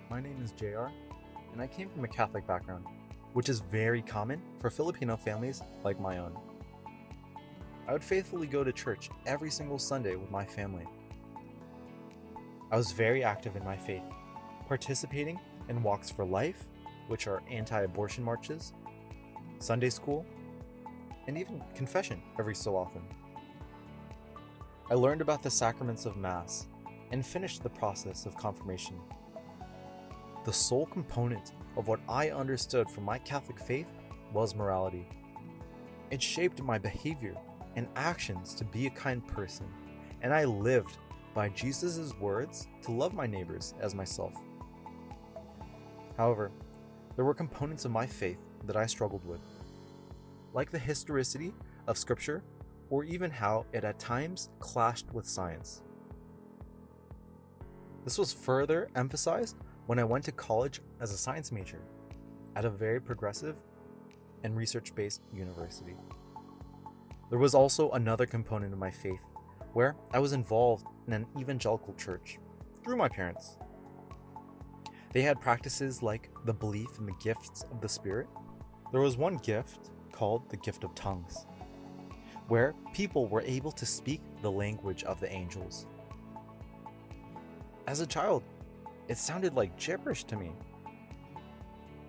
My name is JR, and I came from a Catholic background, which is very common for Filipino families like my own. I would faithfully go to church every single Sunday with my family. I was very active in my faith, participating in Walks for Life, which are anti-abortion marches, Sunday school, and even confession every so often. I learned about the sacraments of Mass and finished the process of confirmation. The sole component of what I understood from my Catholic faith was morality. It shaped my behavior and actions to be a kind person, and I lived by Jesus' words to love my neighbors as myself. However, there were components of my faith that I struggled with, like the historicity of Scripture, or even how it at times clashed with science. This was further emphasized when I went to college as a science major at a very progressive and research-based university. There was also another component of my faith where I was involved in an evangelical church through my parents. They had practices like the belief in the gifts of the Spirit. There was one gift called the gift of tongues, where people were able to speak the language of the angels. As a child, it sounded like gibberish to me.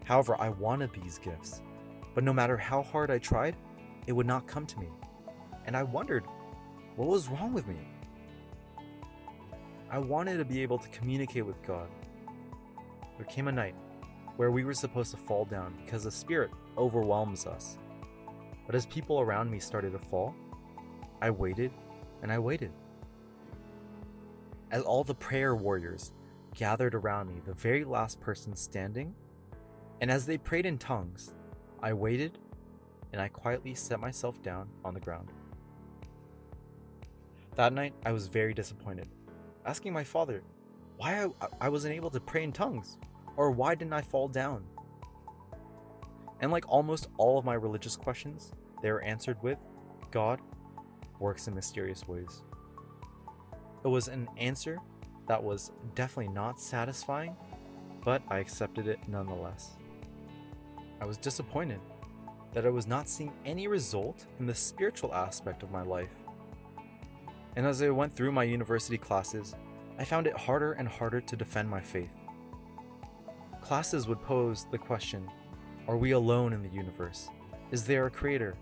However, I wanted these gifts, but no matter how hard I tried, it would not come to me. And I wondered, what was wrong with me? I wanted to be able to communicate with God. There came a night where we were supposed to fall down because the Spirit overwhelms us. But as people around me started to fall, I waited and I waited. As all the prayer warriors gathered around me, the very last person standing, and as they prayed in tongues, I waited and I quietly set myself down on the ground. That night, I was very disappointed, asking my father why I wasn't able to pray in tongues, or why didn't I fall down? And like almost all of my religious questions, they were answered with, God works in mysterious ways. It was an answer that was definitely not satisfying, but I accepted it nonetheless. I was disappointed that I was not seeing any result in the spiritual aspect of my life. And as I went through my university classes, I found it harder and harder to defend my faith. Classes would pose the question, are we alone in the universe? Is there a creator?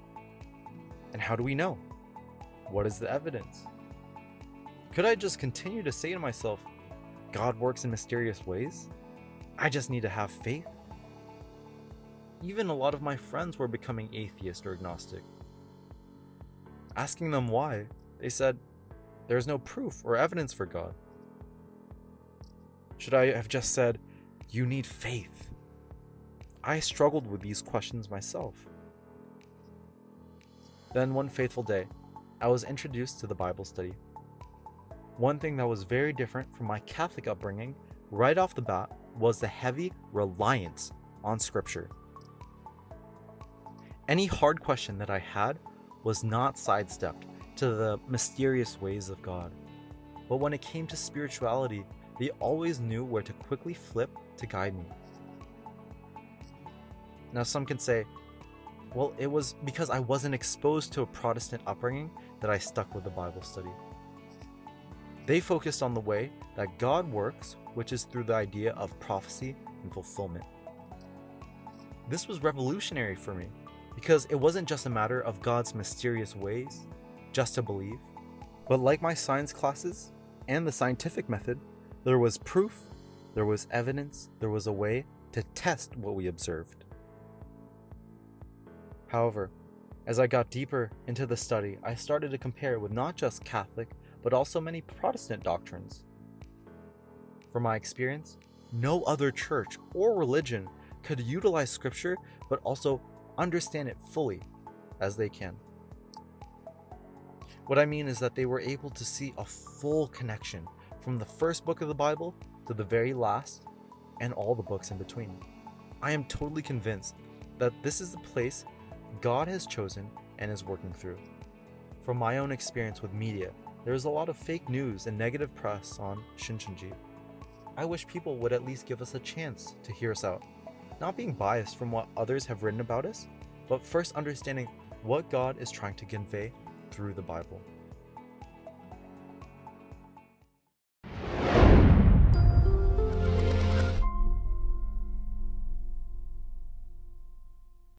And how do we know? What is the evidence? Could I just continue to say to myself, God works in mysterious ways? I just need to have faith? Even a lot of my friends were becoming atheist or agnostic. Asking them why, they said, there is no proof or evidence for God. Should I have just said, you need faith? I struggled with these questions myself. Then one fateful day, I was introduced to the Bible study. One thing that was very different from my Catholic upbringing right off the bat was the heavy reliance on Scripture. Any hard question that I had was not sidestepped to the mysterious ways of God. But when it came to spirituality, they always knew where to quickly flip to guide me. Now some can say, well, it was because I wasn't exposed to a Protestant upbringing that I stuck with the Bible study. They focused on the way that God works, which is through the idea of prophecy and fulfillment. This was revolutionary for me because it wasn't just a matter of God's mysterious ways, just to believe, but like my science classes and the scientific method, there was proof, there was evidence, there was a way to test what we observed. However, as I got deeper into the study, I started to compare with not just Catholic, but also many Protestant doctrines. From my experience, no other church or religion could utilize Scripture, but also understand it fully as they can. What I mean is that they were able to see a full connection from the first book of the Bible to the very last, and all the books in between. I am totally convinced that this is the place God has chosen and is working through. From my own experience with media, there is a lot of fake news and negative press on Shincheonji. I wish people would at least give us a chance to hear us out, not being biased from what others have written about us, but first understanding what God is trying to convey through the Bible.